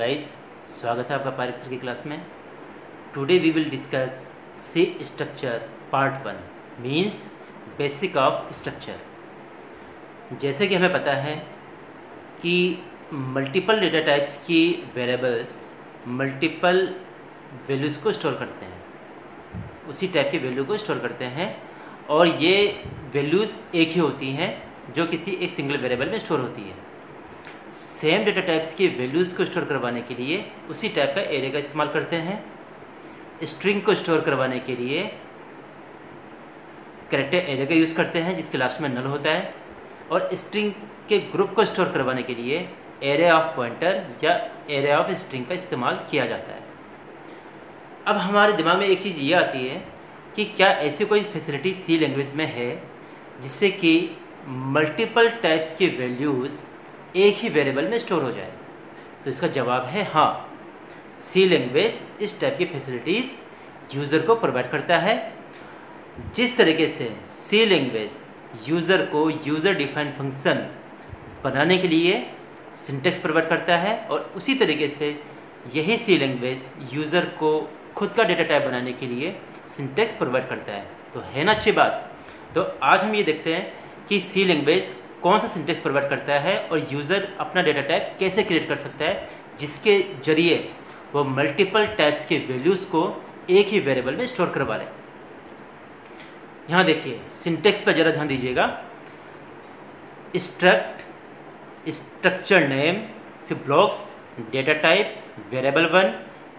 Guys, स्वागत है आपका पारिक सर की क्लास में। Today we will discuss C structure part 1 means basic of structure. जैसे कि हमें पता है कि मल्टीपल डेटा टाइप्स की वेरिएबल्स मल्टीपल वैल्यूज़ को स्टोर करते हैं, उसी टाइप की वैल्यू को स्टोर करते हैं और ये वैल्यूज़ एक ही होती हैं जो किसी एक सिंगल वेरिएबल में स्टोर होती है। सेम डेटा टाइप्स की वैल्यूज़ को स्टोर करवाने के लिए उसी टाइप का एरे का इस्तेमाल करते हैं। स्ट्रिंग को स्टोर करवाने के लिए कैरेक्टर एरे का यूज़ करते हैं जिसके लास्ट में नल होता है, और स्ट्रिंग के ग्रुप को स्टोर करवाने के लिए एरे ऑफ पॉइंटर या एरे ऑफ स्ट्रिंग का इस्तेमाल किया जाता है। अब हमारे दिमाग में एक चीज़ ये आती है कि क्या ऐसी कोई फैसिलिटी सी लैंग्वेज में है जिससे कि मल्टीपल टाइप्स की वैल्यूज़ एक ही वेरिएबल में स्टोर हो जाए। तो इसका जवाब है हाँ, सी लैंग्वेज इस टाइप की फैसिलिटीज़ यूज़र को प्रोवाइड करता है। जिस तरीके से सी लैंग्वेज यूज़र को यूज़र डिफाइंड फंक्शन बनाने के लिए सिंटेक्स प्रोवाइड करता है, और उसी तरीके से यही सी लैंग्वेज यूज़र को खुद का डेटा टाइप बनाने के लिए सिंटेक्स प्रोवाइड करता है। तो है ना अच्छी बात। तो आज हम ये देखते हैं कि सी लैंग्वेज कौन सा सिंटेक्स प्रोवाइड करता है और यूज़र अपना डेटा टाइप कैसे क्रिएट कर सकता है जिसके जरिए वो मल्टीपल टाइप्स के वैल्यूज़ को एक ही वेरिएबल में स्टोर करवा ले। यहाँ देखिए सिंटेक्स पर ज़रा ध्यान दीजिएगा। स्ट्रक्ट, स्ट्रक्चर नेम, फिर ब्लॉक्स, डेटा टाइप वेरिएबल 1,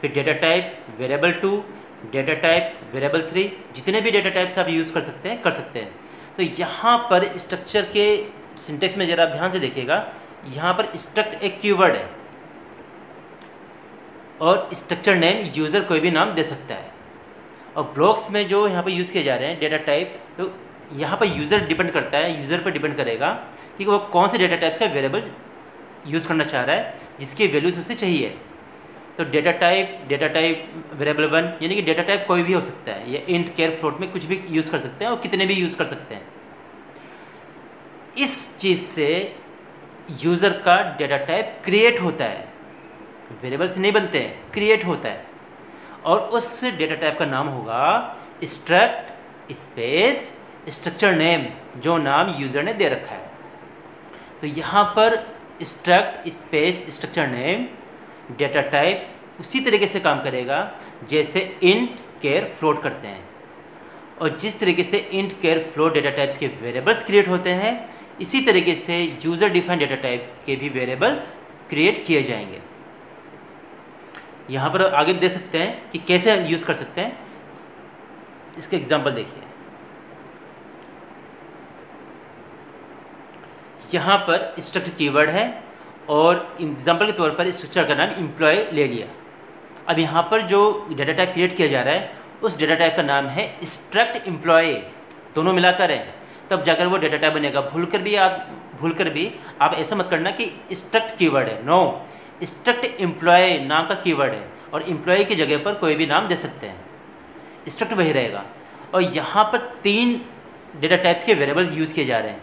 फिर data type variable 2, data type variable 3, जितने भी डेटा टाइप्स आप यूज़ कर सकते हैं। तो यहाँ पर स्ट्रक्चर के सिंटेक्स में ज़रा आप ध्यान से देखिएगा, यहाँ पर स्ट्रक्ट एक कीवर्ड है और स्ट्रक्चर नेम यूज़र कोई भी नाम दे सकता है, और ब्लॉक्स में जो यहाँ पर यूज़ किए जा रहे हैं डेटा टाइप, तो यहाँ पर यूज़र डिपेंड करता है, यूज़र पर डिपेंड करेगा कि वो कौन से डेटा टाइप्स का वेरिएबल यूज़ करना चाह रहा है जिसकी वैल्यूज उसे चाहिए। तो डेटा टाइप वेरिएबल 1 यानी कि डेटा टाइप कोई भी हो सकता है, या इंट, केर, फ्लोट में कुछ भी यूज़ कर सकते हैं और कितने भी यूज़ कर सकते हैं। इस चीज़ से यूज़र का डेटा टाइप क्रिएट होता है, वेरिएबल से नहीं बनते हैं, क्रिएट होता है, और उस डेटा टाइप का नाम होगा स्ट्रक्ट स्पेस स्ट्रक्चर नेम, जो नाम यूज़र ने दे रखा है। तो यहाँ पर struct space structure name data type उसी तरीके से काम करेगा जैसे इंट, केर, फ्लोट करते हैं, और जिस तरीके से इंट, केर, फ्लोट डेटा टाइप्स के वेरिएबल्स क्रिएट होते हैं, इसी तरीके से यूज़र डिफाइंड डेटा टाइप के भी वेरिएबल क्रिएट किए जाएंगे। यहाँ पर आगे दे सकते हैं कि कैसे यूज़ कर सकते हैं, इसके एग्जांपल देखिए। यहाँ पर स्ट्रक्ट कीवर्ड है और एग्जांपल के तौर पर स्ट्रक्चर का नाम एम्प्लॉय ले लिया। अब यहाँ पर जो डेटा टाइप क्रिएट किया जा रहा है उस डेटा टाइप का नाम है स्ट्रक्ट एम्प्लॉय, दोनों मिलाकर है, तब जाकर वो डेटा टाइप बनेगा। भूल कर भी आप ऐसा मत करना कि स्ट्रक्ट कीवर्ड है, नो, स्ट्रक्ट एम्प्लॉय नाम का कीवर्ड है, और एम्प्लॉय की जगह पर कोई भी नाम दे सकते हैं, स्ट्रक्ट वही रहेगा। और यहाँ पर 3 डेटा टाइप्स के वेरिएबल्स यूज़ किए जा रहे हैं।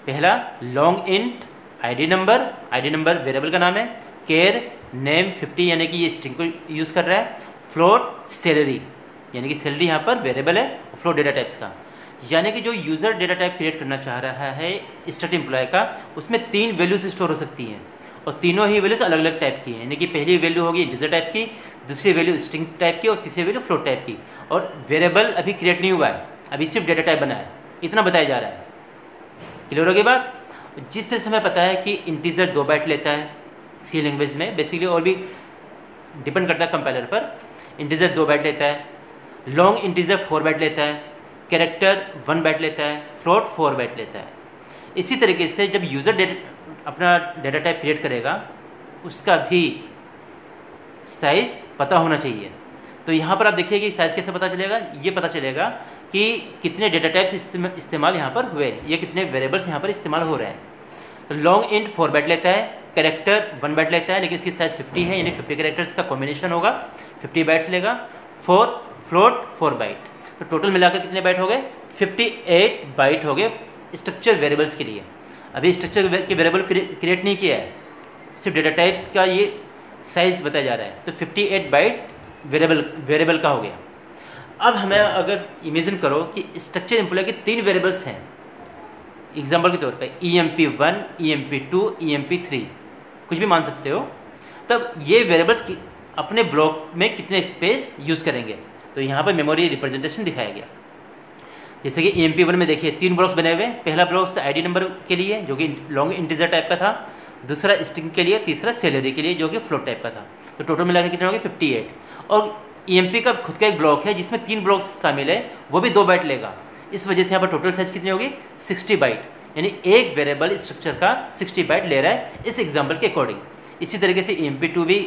पहला long int, ID number variable का नाम है, केर नेम 50 यानी कि ये स्ट्रिंग को यूज़ कर रहा है, फ्लोट सैलरी यानी कि सैलरी यहाँ पर वेरिएबल है, फ्लोट डेटा टाइप्स का, यानी कि जो यूज़र डेटा टाइप क्रिएट करना चाह रहा है स्ट्रक्ट एम्प्लॉय का, उसमें 3 वैल्यूज स्टोर हो सकती हैं, और तीनों ही वैल्यूज अलग अलग टाइप की हैं। यानी कि पहली वैल्यू होगी इंटीजर टाइप की, दूसरी वैल्यू स्ट्रिंग टाइप की, और तीसरी वैल्यू फ्लोट टाइप की, और वेरिएबल अभी क्रिएट नहीं हुआ है, अभी सिर्फ डेटा टाइप बना है, इतना बताया जा रहा है। क्लियर होगी बात। जिस तरह से हमें पता है कि इंटीजर 2 बाइट लेता है सी लैंग्वेज में, बेसिकली और भी डिपेंड करता है कंपाइलर पर, इंटीजर 2 बाइट लेता है, लॉन्ग इंटीजर 4 बाइट लेता है, कैरेक्टर 1 बाइट लेता है, फ्लोट 4 बाइट लेता है। इसी तरीके से जब यूज़र अपना डेटा टाइप क्रिएट करेगा उसका भी साइज़ पता होना चाहिए। तो यहाँ पर आप देखिए कि साइज़ कैसे पता चलेगा, ये पता चलेगा कि कितने डेटा टाइप्स इस्तेमाल यहाँ पर हुए, ये कितने वेरिएबल्स यहाँ पर इस्तेमाल हो रहे हैं। तो लॉन्ग इंट 4 बाइट लेता है, कैरेक्टर 1 बाइट लेता है, लेकिन इसकी साइज़ 50 है, यानी 50 कैरेक्टर्स का कॉम्बिनेशन होगा, 50 बाइट्स लेगा, फ्लोट 4 बाइट, तो टोटल मिलाकर कितने बाइट हो गए, 58 बाइट हो गए स्ट्रक्चर वेरिएबल्स के लिए। अभी स्ट्रक्चर के वेरिएबल क्रिएट नहीं किया है, सिर्फ डेटा टाइप्स का ये साइज़ बताया जा रहा है, तो 58 बाइट वेरिएबल का हो गया। अब हमें अगर इमेजिन करो कि स्ट्रक्चर एम्प्लॉय के 3 वेरिएबल्स हैं, एग्जाम्पल के तौर पे EMP1, EMP2, EMP3, कुछ भी मान सकते हो, तब ये वेरिएबल्स अपने ब्लॉक में कितने स्पेस यूज़ करेंगे। तो यहाँ पर मेमोरी रिप्रेजेंटेशन दिखाया गया। जैसे कि EMP1 में देखिए 3 ब्लॉक्स बने हुए, पहला ब्लॉक ID नंबर के लिए जो कि लॉन्ग इंटीजर टाइप का था, दूसरा स्ट्रिंग के लिए, तीसरा सैलरी के लिए जो कि फ्लोट टाइप का था। तो टोटल मिलाकर कितने हो गए 58। और EMP का खुद का एक ब्लॉक है जिसमें 3 ब्लॉक्स शामिल है, वो भी 2 बाइट लेगा। इस वजह से यहाँ पर टोटल साइज कितनी होगी 60 बाइट, यानी एक वेरिएबल स्ट्रक्चर का 60 बाइट ले रहा है इस एग्जाम्पल के अकॉर्डिंग। इसी तरीके से EMP2 भी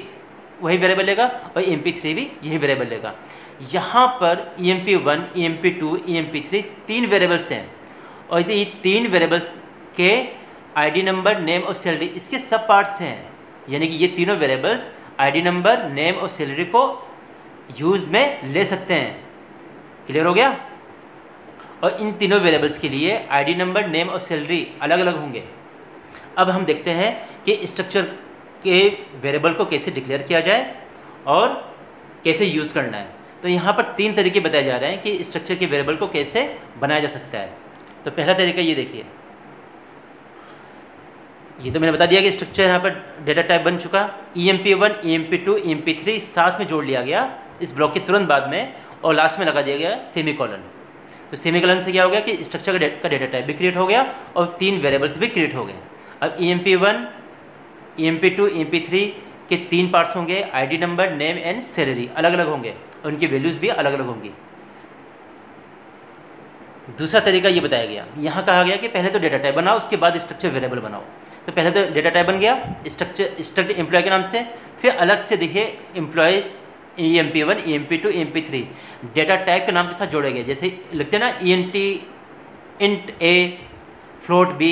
वही वेरिएबल लेगा और EMP3 भी यही वेरिएबल लेगा। यहाँ पर EMP1, EMP2, EMP3 3 वेरिएबल्स हैं और ये 3 वेरिएबल्स के ID नंबर, नेम और सैलरी इसके सब पार्ट्स हैं, यानी कि ये तीनों वेरिएबल्स ID नंबर, नेम और सैलरी को यूज़ में ले सकते हैं। क्लियर हो गया। और इन तीनों वेरिएबल्स के लिए ID नंबर, नेम और सैलरी अलग अलग होंगे। अब हम देखते हैं कि स्ट्रक्चर के वेरिएबल को कैसे डिक्लेयर किया जाए और कैसे यूज़ करना है। तो यहाँ पर 3 तरीके बताए जा रहे हैं कि स्ट्रक्चर के वेरिएबल को कैसे बनाया जा सकता है। तो पहला तरीका ये देखिए, ये तो मैंने बता दिया कि स्ट्रक्चर यहाँ पर डेटा टाइप बन चुका। EMP1, EMP2, EMP3 साथ में जोड़ लिया गया इस ब्लॉक के तुरंत बाद में और लास्ट में लगा दिया गया सेमीकोलन। तो सेमीकोलन से क्या हो गया कि स्ट्रक्चर का डेटा टाइप भी क्रिएट हो गया और 3 वेरिएबल्स भी क्रिएट हो गए। अब EMP1, EMP2, EMP3 के 3 पार्ट्स होंगे, ID number, name and salary अलग अलग होंगे और उनकी वैल्यूज़ भी अलग अलग होंगी। दूसरा तरीका ये बताया गया, यहाँ कहा गया कि पहले तो डेटा टाइप बनाओ उसके बाद स्ट्रक्चर वेरिएबल बनाओ। तो पहले तो डेटा टाइप बन गया स्ट्रक्चर एम्प्लॉय के नाम से, फिर अलग से देखिए employees EMP1, EMP2, EMP3 data type के नाम के साथ जोड़े गए। जैसे लिखते हैं ना int A, float B,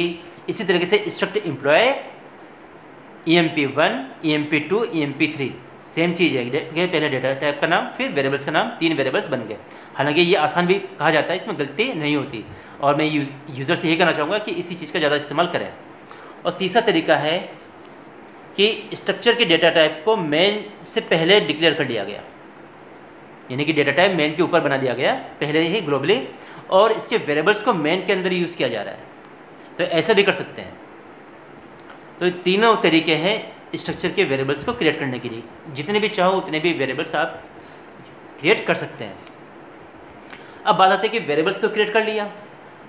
इसी तरीके से structure employ EMP1, EMP2, EMP3 same चीज़ है। पहले डेटा टाइप का नाम फिर वेरिएबल्स का नाम, 3 वेरिएबल्स बन गए। हालांकि ये आसान भी कहा जाता है, इसमें गलती नहीं होती और मैं यूज़र से यही कहना चाहूँगा कि इसी चीज़ का ज़्यादा इस्तेमाल करें। और तीसरा तरीका है कि स्ट्रक्चर के डेटा टाइप को मेन से पहले डिक्लेयर कर लिया गया, यानी कि डेटा टाइप मेन के ऊपर बना दिया गया पहले ही ग्लोबली और इसके वेरिएबल्स को मेन के अंदर यूज़ किया जा रहा है। तो ऐसा भी कर सकते हैं। तो तीनों तरीके हैं स्ट्रक्चर के वेरिएबल्स को क्रिएट करने के लिए। जितने भी चाहो उतने भी वेरिएबल्स आप क्रिएट कर सकते हैं। अब बात आती है कि वेरिएबल्स तो क्रिएट कर लिया,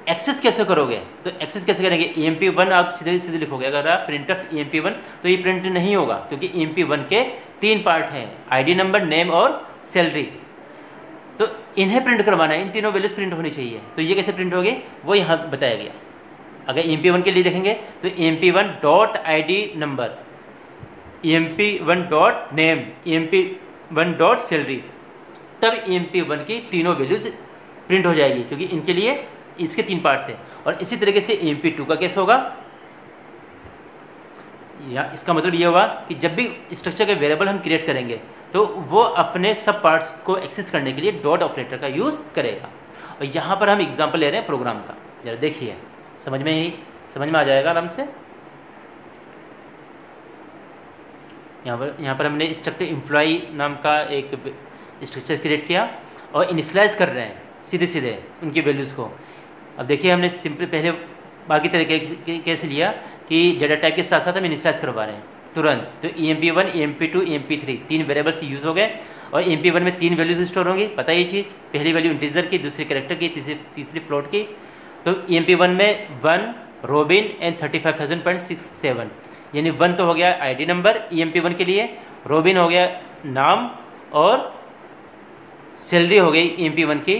एक्सेस कैसे करोगे। तो एक्सेस कैसे करेंगे, EMP1 आप सीधे सीधे लिखोगे। अगर आप printf EMP1 तो ये प्रिंट नहीं होगा क्योंकि EMP1 के 3 पार्ट हैं, ID नंबर, नेम और सैलरी। तो इन्हें प्रिंट करवाना है, इन तीनों वैल्यूज प्रिंट होनी चाहिए। तो ये कैसे प्रिंट होगी वो यहाँ बताया गया। अगर EMP1 के लिए देखेंगे तो EMP1.ID नंबर, EMP1.name, EMP1.salary, तब EMP1 की तीनों वैल्यूज प्रिंट हो जाएगी क्योंकि इनके लिए इसके 3 पार्ट्स हैं। और इसी तरीके से EMP2 का कैसे होगा, या इसका मतलब ये होगा कि जब भी स्ट्रक्चर के वेरिएबल हम क्रिएट करेंगे तो वो अपने सब पार्ट्स को एक्सेस करने के लिए डॉट ऑपरेटर का यूज़ करेगा। और यहाँ पर हम एग्जांपल ले रहे हैं प्रोग्राम का, जरा देखिए समझ में आ जाएगा आराम से। यहाँ पर हमने स्ट्रक्चर एम्प्लॉय नाम का एक स्ट्रक्चर क्रिएट किया और इनिशियलाइज कर रहे हैं सीधे उनकी वैल्यूज़ को। अब देखिए हमने सिंपल पहले बाकी तरीके कैसे लिया कि डेटा टाइप के साथ साथ हम इनिशियलाइज करवा रहे हैं तुरंत। तो EMP1, EMP2, EMP3 3 variables use हो गए और EMP1 में 3 वैल्यूज स्टोर होंगी, पता ये चीज़। पहली वैल्यू इंटीजर की, दूसरी कैरेक्टर की, तीसरी फ्लोट की। तो EMP1 में 1 रोबिन एंड 35,000.67, यानी 1 तो हो गया ID नंबर EMP1 के लिए, रोबिन हो गया नाम और सैलरी हो गई EMP1 की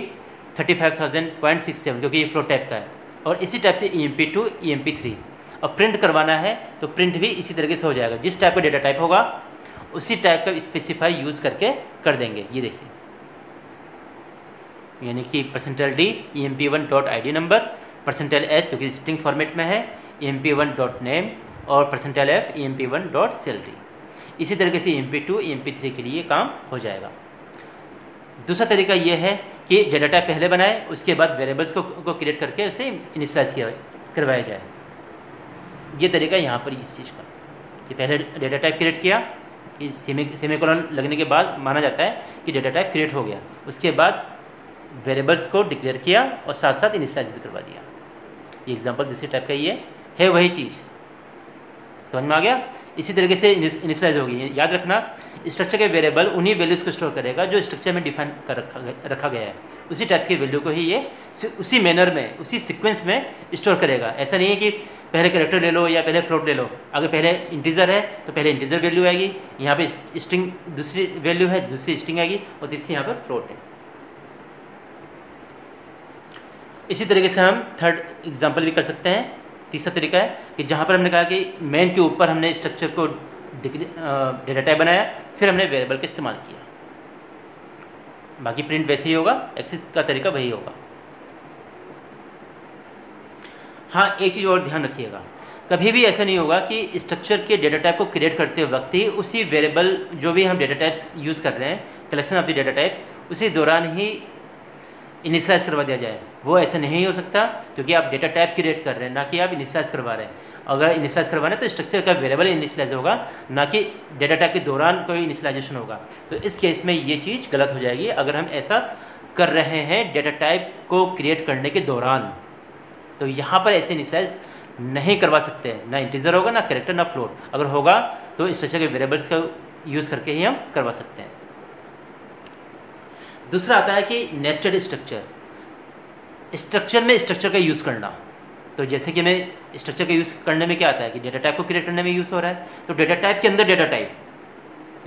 35,000.67 क्योंकि ये फ्लोट टाइप का है। और इसी टाइप से EMP2, EMP3। और प्रिंट करवाना है तो प्रिंट भी इसी तरीके से हो जाएगा, जिस टाइप का डेटा टाइप होगा उसी टाइप का स्पेसिफाई यूज़ करके कर देंगे। ये देखिए, यानी कि %D EMP1.ID नंबर, %H क्योंकि स्ट्रिंग फॉर्मेट में है, EMP1.name और %F EMP1.salary। इसी तरीके से EMP2, EMP3 के लिए काम हो जाएगा। दूसरा तरीका ये है कि डेटा टाइप पहले बनाए, उसके बाद वेरिएबल्स को क्रिएट करके उसे इनिशियलाइज करवाया जाए। ये तरीका यहाँ पर इस चीज़ का कि पहले डेटा टाइप क्रिएट किया, कि सेमीकोलन लगने के बाद माना जाता है कि डेटा टाइप क्रिएट हो गया। उसके बाद वेरिएबल्स को डिक्लेयर किया और साथ साथ इनिशियलाइज भी करवा दिया। ये एग्जांपल दूसरी टाइप का ये है वही चीज़, समझ में आ गया। इसी तरीके से इनिशियलाइज होगी। याद रखना स्ट्रक्चर के वेरिएबल उन्हीं वैल्यूज़ को स्टोर करेगा जो स्ट्रक्चर में डिफाइन कर रखा गया है। उसी टाइप्स की वैल्यू को ही ये उसी मैनर में, उसी सीक्वेंस में स्टोर करेगा। ऐसा नहीं है कि पहले कैरेक्टर ले लो या पहले फ्लोट ले लो। अगर पहले इंटीजर है तो पहले इंटीजर वैल्यू आएगी, यहाँ पे स्ट्रिंग दूसरी वैल्यू है, दूसरी स्ट्रिंग आएगी, और तीसरी यहाँ पर फ्लोट है। इसी तरीके से हम थर्ड एग्जाम्पल भी कर सकते हैं। तीसरा तरीका है कि जहाँ पर हमने कहा कि मेन के ऊपर हमने स्ट्रक्चर को डेटा टाइप बनाया, फिर हमने वेरिएबल का इस्तेमाल किया। बाकी प्रिंट वैसे ही होगा, एक्सेस का तरीका वही होगा। हाँ, एक चीज़ और ध्यान रखिएगा, कभी भी ऐसा नहीं होगा कि स्ट्रक्चर के डेटा टाइप को क्रिएट करते वक्त ही उसी वेरिएबल जो भी हम डेटा टाइप्स यूज़ कर रहे हैं, collection of the data types, उसी दौरान ही इनिशियलाइज करवा दिया जाए। वो ऐसा नहीं हो सकता, क्योंकि आप डेटा टाइप क्रिएट कर रहे हैं, ना कि आप इनिशियलाइज करवा रहे हैं। अगर इनिशियलाइज करवाना है तो स्ट्रक्चर का वेरिएबल इनिशियलाइज होगा, ना कि डेटा टाइप के दौरान कोई इनिशियलाइजेशन होगा। तो इस केस में ये चीज़ गलत हो जाएगी अगर हम ऐसा कर रहे हैं डेटा टाइप को क्रिएट करने के दौरान। तो यहाँ पर ऐसे इनिशियलाइज नहीं करवा सकते, ना इंटीजर होगा, ना कैरेक्टर, ना फ्लोट। अगर होगा तो स्ट्रक्चर के वेरिएबल्स का यूज़ करके ही हम करवा सकते हैं। दूसरा आता है कि नेस्टेड स्ट्रक्चर, स्ट्रक्चर में स्ट्रक्चर का यूज़ करना। तो जैसे कि मैं स्ट्रक्चर का यूज़ करने में क्या आता है कि डेटा टाइप को क्रिएट करने में यूज़ हो रहा है, तो डेटा टाइप के अंदर डेटा टाइप,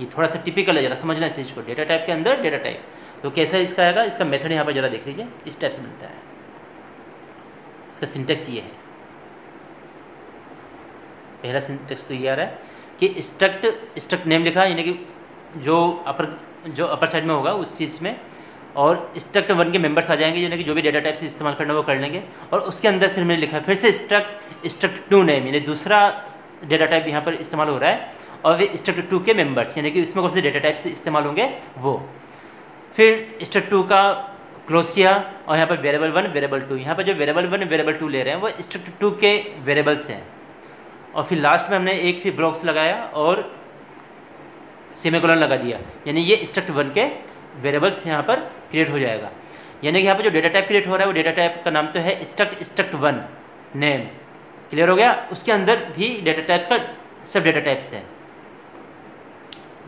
ये थोड़ा सा टिपिकल है, जरा समझना इस चीज़ को। डेटा टाइप के अंदर डेटा टाइप, तो कैसा इसका आएगा, इसका मेथड यहाँ पर जरा देख लीजिए, इस टाइप से बनता है। इसका सिंटेक्स ये है, पहला सिंटेक्स तो ये आ रहा है कि स्ट्रक्ट नेम लिखा है, यानी कि जो अपर साइड में होगा उस चीज़ में, और स्ट्रक्ट वन के मेंबर्स आ जाएंगे, यानी कि जो भी डेटा टाइप से इस्तेमाल करना वो कर लेंगे। और उसके अंदर फिर मैंने लिखा फिर से स्ट्रक्ट टू नेम, यानी दूसरा डेटा टाइप यहाँ पर इस्तेमाल हो रहा है, और वे स्ट्रक्ट टू के मेंबर्स, यानी कि इसमें कौन से डेटा टाइप से इस्तेमाल होंगे वो। फिर स्ट्रक्ट टू का क्लोज किया, और यहाँ पर वेरिएबल वन, वेरिएबल टू, यहाँ पर जो वेरिएबल वन, वेरिएबल टू ले रहे हैं वो स्ट्रक्ट टू के वेरिएबल्स हैं। और फिर लास्ट में हमने एक फिर ब्लॉक्स लगाया और सेमीकोलन लगा दिया, यानी ये स्ट्रक्ट वन के वेरिएबल्स यहाँ पर क्रिएट हो जाएगा। यानी कि यहाँ पर जो डेटा टाइप क्रिएट हो रहा है वो डेटा टाइप का नाम तो है स्ट्रक्ट वन नेम। क्लियर हो गया। उसके अंदर भी डेटा टाइप्स का सब डेटा टाइप्स है।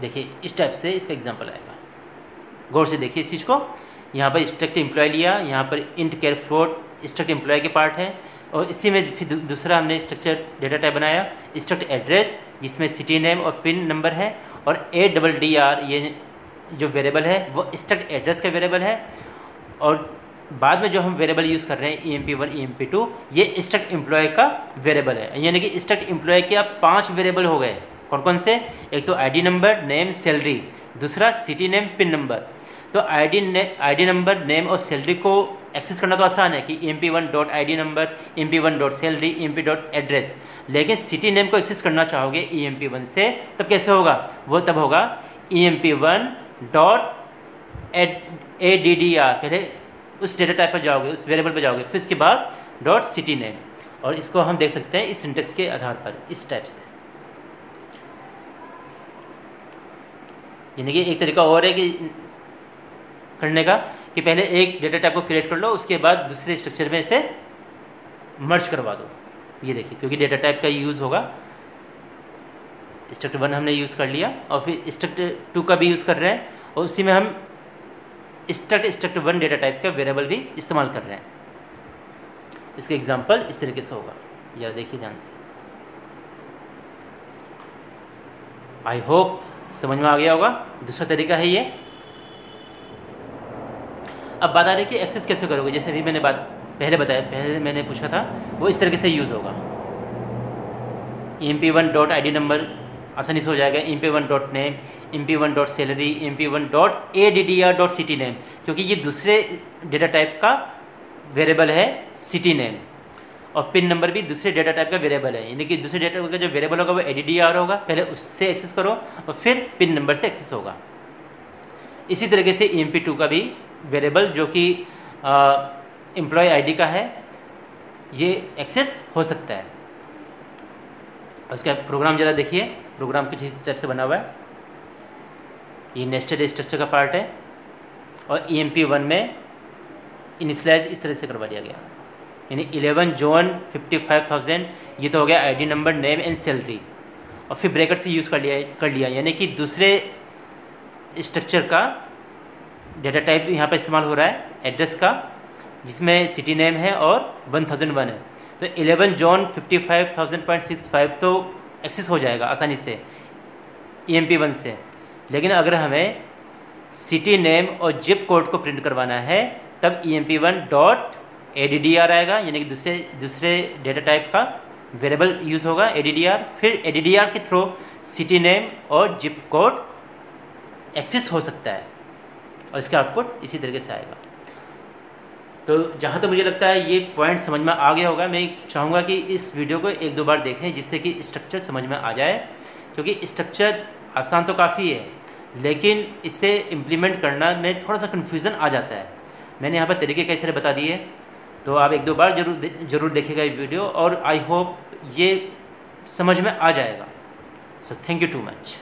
देखिए इस टाइप से इसका एग्जांपल आएगा, गौर से देखिए इस चीज़ को। यहाँ पर स्ट्रक्ट एम्प्लॉय लिया, यहाँ पर int char float struct employ के पार्ट है, और इसी में फिर दूसरा हमने स्ट्रक्चर डेटा टाइप बनाया स्ट्रक्ट एड्रेस, जिसमें सिटी नेम और पिन नंबर है, और ADDR ये जो वेरिएबल है वो स्ट्रक्ट एड्रेस का वेरिएबल है। और बाद में जो हम वेरिएबल यूज़ कर रहे हैं EMP1 EMP2 ये स्ट्रक्ट एम्प्लॉय का वेरिएबल है। यानी कि स्ट्रक्ट एम्प्लॉय के अब 5 वेरिएबल हो गए। कौन कौन से? एक तो ID नंबर, नेम, सैलरी, दूसरा सिटी नेम, पिन नंबर। तो ID नंबर, नेम और सैलरी को एक्सेस करना तो आसान है कि EMP1.ID नंबर, EMP1.सैलरी, EMP.एड्रेस। लेकिन सिटी नेम को एक्सेस करना चाहोगे EMP1 से, तब कैसे होगा? वो तब होगा EMP1.ADDR। पहले उस डेटा टाइप पर जाओगे, उस वेरिएबल पर जाओगे, फिर उसके बाद .सिटी नेम। और इसको हम देख सकते हैं इस सिंटेक्स के आधार पर, इस टाइप से। यानी कि एक तरीका और है कि करने का कि पहले एक डेटा टाइप को क्रिएट कर लो, उसके बाद दूसरे स्ट्रक्चर में इसे मर्ज करवा दो। ये देखिए, क्योंकि डेटा टाइप का यूज़ होगा, स्ट्रक्ट वन हमने यूज़ कर लिया और फिर स्ट्रक्ट टू का भी यूज़ कर रहे हैं, और उसी में हम स्ट्रक्ट वन डेटा टाइप का वेरिएबल भी इस्तेमाल कर रहे हैं। इसका एग्जांपल इस तरीके से होगा, यार देखिए ध्यान से। आई होप समझ में आ गया होगा। दूसरा तरीका है ये। अब बात आ रही है कि एक्सेस कैसे करोगे। जैसे अभी मैंने पहले मैंने पूछा था, वो इस तरीके से यूज़ होगा। EMP1.ID नंबर आसानी से हो जाएगा, EMP1.name, EMP1.salary, EMP1.ADDR.city name, क्योंकि ये दूसरे डेटा टाइप का वेरिएबल है सिटी नेम, और पिन नंबर भी दूसरे डेटा टाइप का वेरिएबल है। यानी कि दूसरे डेटा का जो वेरिएबल होगा वो ADDR होगा, पहले उससे एक्सेस करो और फिर पिन नंबर से एक्सेस होगा। इसी तरीके से EMP2 का भी वेरिएबल जो कि एम्प्लॉय ID का है, ये एक्सेस हो सकता है। उसका प्रोग्राम ज़रा देखिए, प्रोग्राम कुछ इस टाइप से बना हुआ है। ये नेस्टेड स्ट्रक्चर का पार्ट है। और EMP1 में इनिशलाइज इस तरह से करवा दिया गया, यानी 11 जॉन 55,000 ये तो हो गया ID number, name and salary, और फिर ब्रैकेट से यूज़ कर लिया, यानी कि दूसरे स्ट्रक्चर का डेटा टाइप यहाँ पर इस्तेमाल हो रहा है एड्रेस का, जिसमें सिटी नेम है और 1001 है। तो 11 जॉन 55,000.65 तो एक्सेस हो जाएगा आसानी से EMP1 से। लेकिन अगर हमें सिटी नेम और जिप कोड को प्रिंट करवाना है तब EMP1.addr आएगा, यानी कि दूसरे डेटा टाइप का वेरिएबल यूज़ होगा addr। फिर addr के थ्रू सिटी नेम और जिप कोड एक्सेस हो सकता है और इसका आउटपुट इसी तरीके से आएगा। तो जहाँ तक मुझे लगता है ये पॉइंट समझ में आ गया होगा। मैं चाहूँगा कि इस वीडियो को 1-2 बार देखें जिससे कि स्ट्रक्चर समझ में आ जाए, क्योंकि स्ट्रक्चर आसान तो काफ़ी है लेकिन इसे इम्प्लीमेंट करना में थोड़ा सा कन्फ्यूज़न आ जाता है। मैंने यहाँ पर तरीके कई सारे बता दिए, तो आप 1-2 बार ज़रूर देखिएगा ये वीडियो और आई होप ये समझ में आ जाएगा। So thank you too much.